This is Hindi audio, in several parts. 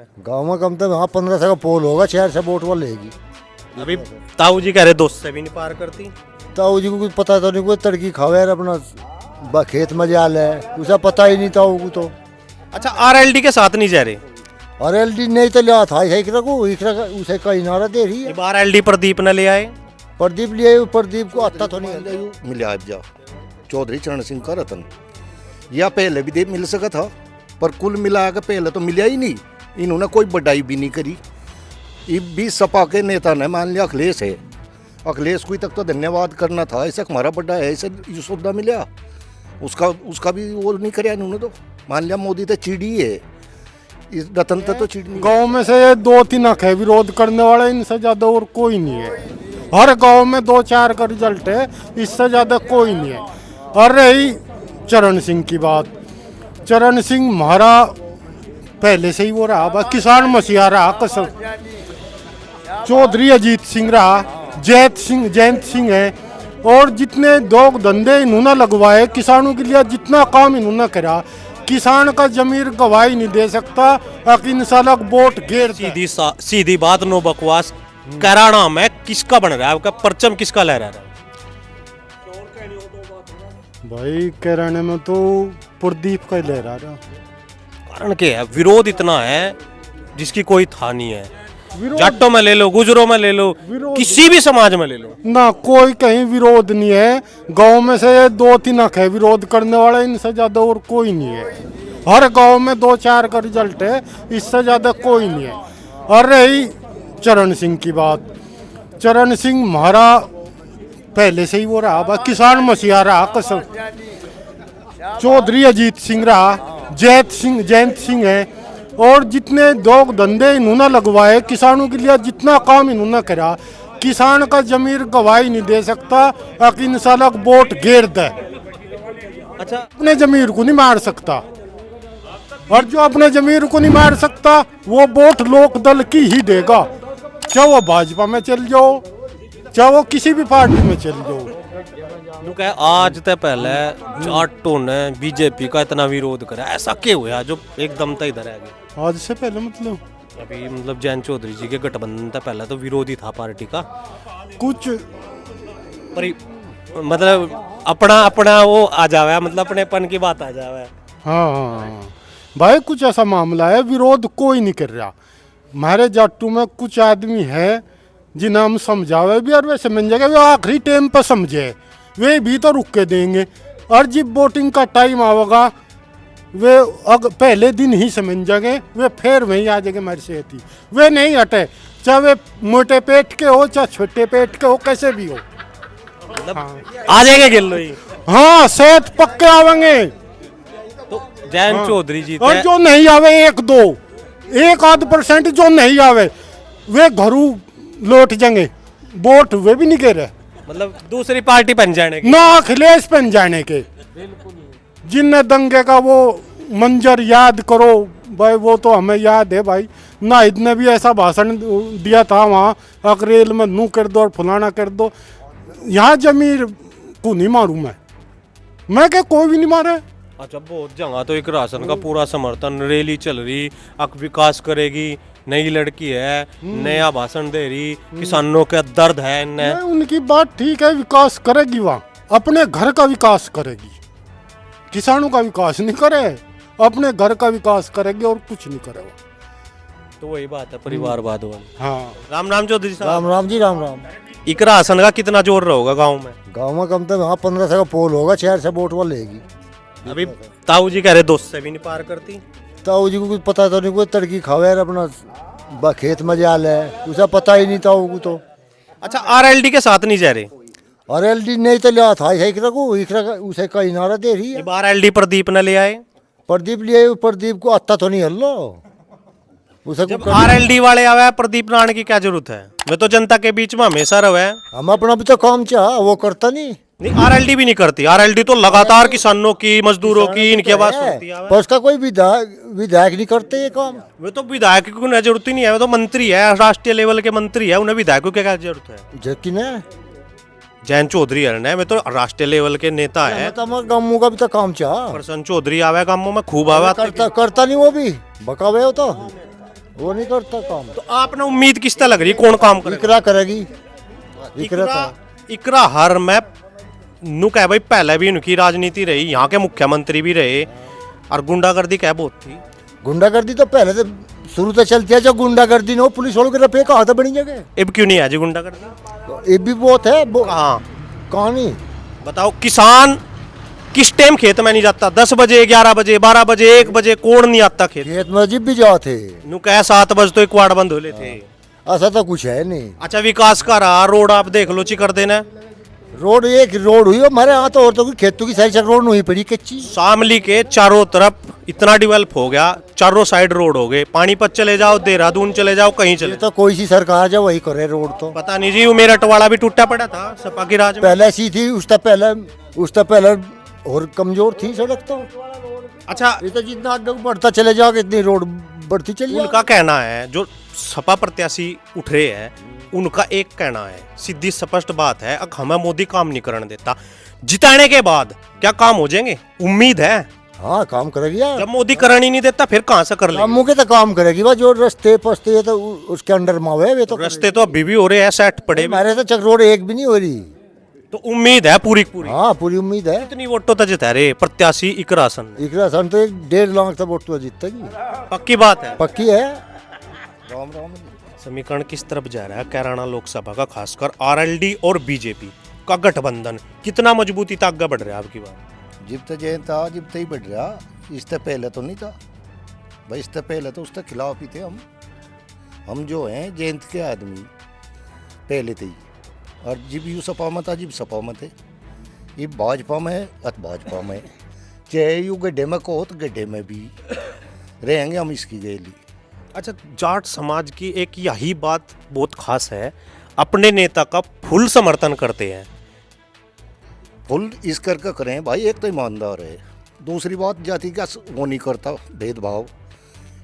में? गाँव में कम तो वहाँ 1500 का पोल होगा, शहर से वोट वो लेगी। अभी ताऊ जी कह रहे 200 से भी नहीं पार करती। ताऊ जी को कुछ पता तो नहीं, कोई तड़की खावे यार अपना खेत में जा ले, उसे पता ही नहीं ताऊ को तो। अच्छा, आरएलडी के साथ नहीं जा रहे? और एलडी नहीं तो लिया था उसे का इनारा दे रही है। ये आरएलडी प्रदीप ने ले आए। प्रदीप लिए, प्रदीप को आता तो नहीं। मिला जा चौधरी चरण सिंह का रतन, या पहले भी दे मिल सका था, पर कुल मिला के पहले तो मिला ही नहीं। इन्होंने कोई बढ़ाई भी नहीं करी। इब भी सपा के नेता ने मान लिया अखिलेश है, अखिलेश को तक तो धन्यवाद करना था, ऐसा हमारा बड़ा है, ऐसे यशोदा मिला उसका भी वो नहीं कराया इन्होंने। तो मान लिया मोदी तो चिड़ी है, इस रतन तो चिड़ी। गांव में से 2-3 अख है विरोध करने वाले, इनसे ज्यादा और कोई नहीं है। हर गांव में 2-4 का रिजल्ट है, इससे ज्यादा कोई नहीं है। और रही चरण सिंह की बात, चरण सिंह हमारा पहले से ही वो रहा, बस किसान मसीहा रहा। कसम चौधरी अजीत सिंह रहा, जयंत सिंह है, और जितने दोग धंधे इन्होंने लगवाए किसानों के लिए, जितना काम इन्होंने करा, किसान का जमीर गवाही नहीं दे सकता। इंशाल्लाह वोट घेर। सीधी बात, नो बकवास। कराना में किसका बन रहा है आपका परचम, किसका लहरा रहा है? भाई कराने में तो प्रदीप का ही लहरा रहा। कारण क्या है? विरोध इतना है जिसकी कोई था नहीं है। जाटों में ले लो, गुजरों में ले लो, किसी भी समाज में ले लो ना, कोई कहीं विरोध नहीं है। गांव में से 2-3 अख है विरोध करने वाले, इनसे ज्यादा और कोई नहीं है। हर गांव में 2-4 का रिजल्ट है, इससे ज्यादा कोई नहीं है। और रही चरण सिंह की बात, चरण सिंह हमारा पहले से ही वो रहा, बस किसान मसीहा रहा। कसम चौधरी अजीत सिंह रहा, जयंत सिंह है, और जितने दोग धंधे इन्होंने लगवाए किसानों के लिए, जितना काम इन्होंने करा, किसान का जमीर गवाही नहीं दे सकता। इंशाल्लाह वोट घेर दे। अच्छा, अपने जमीर को नहीं मार सकता, और जो अपने जमीर को नहीं मार सकता वो वोट लोक दल की ही देगा। चाहे वो भाजपा में चल जाओ, चाहे वो किसी भी पार्टी में चल जाओ। आज तक पहले जाटों ने बीजेपी का इतना विरोध करा, ऐसा क्या हुआ जो एकदम तक इधर आ गया? आज से पहले अभी जयंत चौधरी जी के गठबंधन था, पहले तो विरोधी था पार्टी का कुछ, पर अपना वो आ जावे, अपनेपन की बात आ जावे। हाँ भाई, कुछ ऐसा मामला है, विरोध कोई नहीं कर रहा। हमारे जाटू में कुछ आदमी है जिन्हें हम समझावे भी, और वे समझ जाएगा, वे आखिरी टाइम पर समझे, वे भी तो रुक के देंगे। और जब वोटिंग का टाइम आवेगा वे पहले दिन ही समझ जाएंगे, वे फिर वहीं आ जाएंगे हमारी सेहत ही। वे नहीं हटे, चाहे वे मोटे पेट के हो चाहे छोटे पेट के हो, कैसे भी हो, आ जाएंगे गिल्लो ही। हाँ, सेहत पक्के आवेंगे। तो जयंत चौधरी जी, और जो नहीं आवे 1-2-1% जो नहीं आवे वे घरू लौट जाएंगे, वोट वे भी नहीं कह रहे, दूसरी पार्टी बन जाने की। ना अखिलेश बन जाने के। जिनने दंगे का वो मंजर याद करो भाई, वो तो हमें याद है भाई। नाहिद ने भी ऐसा भाषण दिया था वहाँ, अकरेल में नू कर दो और फलाना कर दो। यहाँ जमीर को नहीं मारूं मैं क्या कोई भी नहीं मारे। अच्छा, बहुत जगह तो एक राशन का पूरा समर्थन, रैली चल रही, विकास करेगी, नई लड़की है, नया भाषण दे रही, किसानों का दर्द है इन्हें। उनकी बात ठीक है, विकास करेगी, वहाँ अपने घर का विकास करेगी, किसानों का विकास नहीं करे, अपने घर का विकास करेगी और कुछ नहीं करेगा। तो वही बात है, परिवारवाद वाली। हाँ, राम चौधरी साहब। राम जी, राम। एक राशन का कितना जोर रहेगा गाँव में? गाँव में कम तो वहाँ 1500 का पोल होगा, शहर से वोट वो लेगी। अभी ताऊ जी कह रहे 200 से भी नहीं पार करती। ताऊ जी को कुछ पता तो नहीं, कोई तड़की खावे यार अपना खेत में जा ले, उसे पता ही नहीं ताऊ को तो। अच्छा, आरएलडी के साथ नहीं जा रहे? और एलडी नहीं तो लिया था उसे का इनारा दे रही है। आरएलडी प्रदीप ने ले आए। प्रदीप लिए, प्रदीप को आता तो नहीं हल्लो उसे। जब आरएलडी वाले आवे, प्रदीप नारायण की क्या जरूरत है? वे तो जनता के बीच में हमेशा रहे। हम अपना भी तो काम चाह, वो करता नहीं। आरएलडी भी नहीं करती। आरएलडी तो लगातार किसानों की, मजदूरों की, इनकी आवाज सुनती है। पर उसका कोई विधायक नहीं करते ये काम। वे तो विधायक की कोई जरूरत ही नहीं है, वो तो मंत्री है, राष्ट्रीय लेवल के मंत्री है, उन्हें विधायकों की क्या जरूरत है? जबकि ना जयंत चौधरी है, वे तो राष्ट्रीय लेवल के नेता है। गाँव का भी तो काम चाह। प्रसन्न चौधरी आवे गाँवों में खूब आवे। करता नहीं, वो भी बकावे हो तो। वो नहीं करता काम। तो आपने उम्मीद किस तरह लग रही कौन काम करेगा? इकरा करेगी, इकरा इकरा हर मैं नु कह भाई पहले भी इनकी राजनीति रही, यहाँ के मुख्यमंत्री भी रहे और गुंडागर्दी क्या बहुत थी। गुंडागर्दी तो पहले से शुरू से चलती है, जब गुंडागर्दी ने वो पुलिस वालों के रफे कहा था बनी जगह। अब क्यों नहीं है जी गुंडागर्दी? ये भी बहुत है कहाँ कहानी। बताओ, किसान किस टाइम खेत में नहीं जाता? 10 बजे, 11 बजे, 12 बजे, 1 बजे कौन नहीं आता खेत? खेत में अजीब भी जाते, नु कह 7 बजे तो एक वार्ड बंद हो लेते। ऐसा तो कुछ है नहीं। अच्छा, विकास का रहा, रोड आप देख लो ची कर देना। रोड एक रोड हुई हमारे यहाँ तो, और तो खेतों की सारी रोड नहीं पड़ी कच्ची। शामली के चारों तरफ इतना डेवलप हो गया, चारों साइड रोड हो गए। पानीपत चले जाओ, देहरादून चले जाओ, कहीं चले ये तो कोई सी सरकार जो वही करे रोड तो। पता नहीं जी, वो मेरठ वाला भी टूटा पड़ा था सपा की राज में। पहले सी थी, उससे पहले और कमजोर थी सड़क तो। अच्छा, ये तो जितना आगे बढ़ता चले जाओगे इतनी रोड बढ़ती चली जाएगी। उनका कहना है, जो सपा प्रत्याशी उठ रहे हैं, उनका एक कहना है, सीधी स्पष्ट बात है, अब हमें मोदी काम नहीं करने देता। जिताने के बाद क्या काम हो जाएंगे? उम्मीद है। हाँ काम करेगी यार। जब मोदी करने ही नहीं देता फिर कहां से कर लेंगे? कामों के तो काम करेगी बा, जो रस्ते पस्ते है तो उसके अंडर में हुए वे तो रास्ते तो अभी भी हो रहे हैं, सेट पड़े हुए। हमारे तो चक रोड एक भी नहीं हो रही। तो उम्मीद है पूरी पूरी। हाँ पूरी उम्मीद है। कितनी वोटों तक जिता रहे प्रत्याशी इकरा हसन? इकरा सन तो 1.5 लाख तक वोट तो जीतेगी, पक्की बात है। पक्की है। राम राम। समीकरण किस तरफ जा रहा है? कैराना लोकसभा का, खासकर आरएलडी और बीजेपी का गठबंधन कितना मजबूती तक आगे बढ़ रहा है आपकी बात? जिब तक जैन था जिब तक ही बढ़ रहा, इससे पहले तो नहीं था भाई। इससे पहले तो उसके खिलाफ ही थे हम जो हैं जयंत के आदमी पहले थे ही। और जिब यू सपा में था, जिब सपा में थे, ये भाजपा में अत भाजपा में, चाहे यू गड्ढे में कहो तो गड्ढे में भी रहेंगे हम इसकी गैली। अच्छा, जाट समाज की एक यही बात बहुत खास है, अपने नेता का फुल समर्थन करते हैं। फुल इस करके करें भाई, एक तो ईमानदार है, दूसरी बात जाति का वो नहीं करता भेदभाव।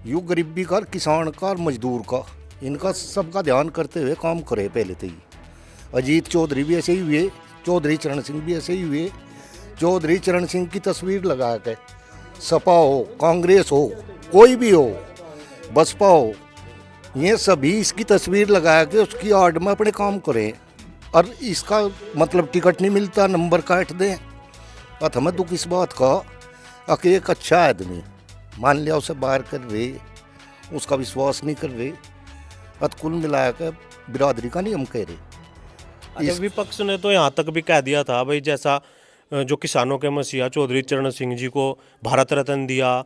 यू गरीबी का, किसान का और मजदूर का, इनका सबका ध्यान करते हुए काम करे पहले तो ही। अजीत चौधरी भी ऐसे ही हुए, चौधरी चरण सिंह भी ऐसे ही हुए। चौधरी चरण सिंह की तस्वीर लगा के सपा हो, कांग्रेस हो, कोई भी हो, बसपा हो, ये सभी इसकी तस्वीर लगा के उसकी आड़ में अपने काम करें। और इसका मतलब टिकट नहीं मिलता, नंबर काट दें। और हमें दुख इस बात का कि एक अच्छा आदमी मान लिया उसे बाहर कर रहे, उसका विश्वास नहीं कर रहे, और कुल मिला कर बिरादरी का नहीं हम कह रहे। अच्छा, विपक्ष ने तो यहाँ तक भी कह दिया था भाई, जैसा जो किसानों के मसीहा चौधरी चरण सिंह जी को भारत रत्न दिया,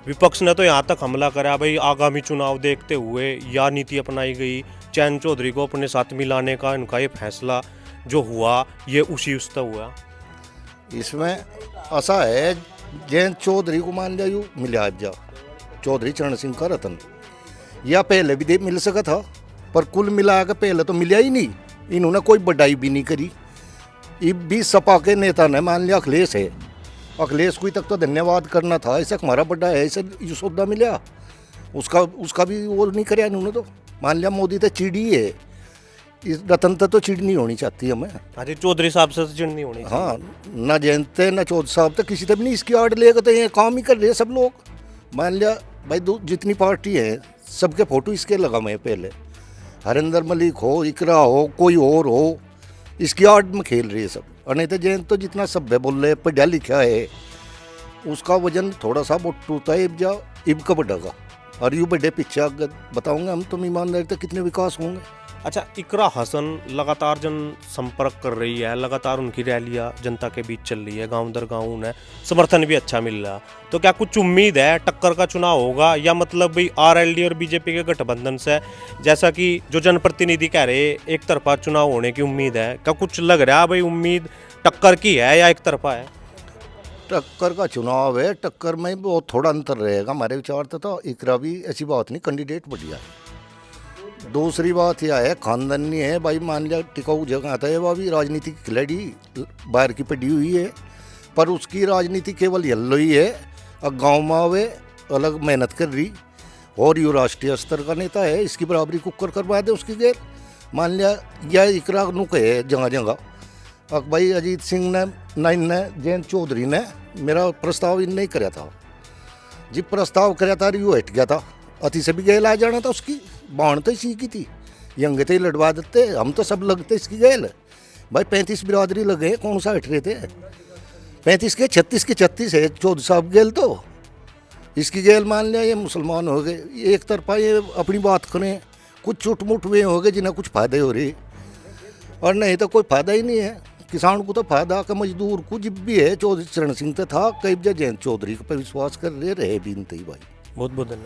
विपक्ष ने तो यहाँ तक हमला करा भाई, आगामी चुनाव देखते हुए यह नीति अपनाई गई, चैन चौधरी को अपने साथ मिलाने का इनका ये फैसला जो हुआ, ये उसी उसता हुआ। इसमें ऐसा है, जयंत चौधरी को मान लिया यू मिला जा चौधरी चरण सिंह का रतन, या पहले भी मिल सका था, पर कुल मिला के पहले तो मिला ही नहीं। इन्होंने कोई बढ़ाई भी नहीं करी। ये भी सपा के नेता ने मान लिया अखिलेश है, अखिलेश को तक तो धन्यवाद करना था, ऐसा हमारा बड़ा है, ऐसे यू सौदा मिला, उसका भी वो नहीं कराया इन्होंने। तो मान लिया मोदी तो चिड़ी है, इस रतन तो चिड़नी होनी चाहती हमें। अरे चौधरी साहब से तो चिड़नी होनी। हाँ, ना जयंत ना चौधरी साहब तो किसी तक नहीं इसकी आड़ लेकर तो ये काम ही कर रहे हैं सब लोग। मान लिया भाई जितनी पार्टी है सबके फोटो इसके लगा हुए पहले, हरिंदर मलिक हो, इकरा हो, कोई और हो, इसकी आड़ में खेल रही है सब। और नहीं तो जयंत तो जितना सब है बोल रहे, पढ़ा लिखा है, उसका वजन थोड़ा सा टूटा है, इब का बढ़ेगा। और यू बड़े पीछे बताऊंगा हम, तुम ईमानदारी तो कितने विकास होंगे। अच्छा, इकरा हसन लगातार जन संपर्क कर रही है, लगातार उनकी रैलियां जनता के बीच चल रही है, गांव दर गांव उन्हें समर्थन भी अच्छा मिल रहा। तो क्या कुछ उम्मीद है टक्कर का चुनाव होगा, या मतलब भाई आरएलडी और बीजेपी के गठबंधन से, जैसा कि जो जनप्रतिनिधि कह रहे एक तरफा चुनाव होने की उम्मीद है, क्या कुछ लग रहा है भाई उम्मीद टक्कर की है या एक तरफा है? टक्कर का चुनाव है, टक्कर में बहुत थोड़ा अंतर रहेगा हमारे विचार तो इकरा भी ऐसी बात नहीं, कैंडिडेट बढ़िया है। दूसरी बात यह है, खानदानी है भाई, मान लिया टिकाऊ जगह आता है, वह भी राजनीतिक खिलाड़ी बाहर की पड़ी हुई है, पर उसकी राजनीति केवल यल्लो ही है। और गाँव में वे अलग मेहनत कर रही, और यू राष्ट्रीय स्तर का नेता है, इसकी बराबरी कुकर करवा दे उसकी गैर। मान लिया यह इकरा नुक है जगह जगह। अब भाई अजीत सिंह ने जयंत चौधरी ने मेरा प्रस्ताव इन नहीं कराया था, जब प्रस्ताव कराया था यू हट गया था, अति से भी गैल आ जाना था उसकी, बाण तो इसी की थी, यंग थे लड़वा देते, हम तो सब लगते इसकी गैल। भाई 35 बिरादरी लगे हैं, कौन सा हट रहे थे? 35 के 36 के 36 है, 14 साहब गैल तो इसकी गैल मान लिया ये मुसलमान हो गए। एक तरफा ये अपनी बात करें, कुछ चुटमुट वे हो गए जिन्हें कुछ फायदे हो रहे, और नहीं तो कोई फायदा ही नहीं है। किसान को तो फायदा का, मजदूर को जिब भी है। चौधरी चरण सिंह तो था, कई जयंत चौधरी पर विश्वास कर रहे भी नहीं भाई। बहुत बहुत धन्यवाद।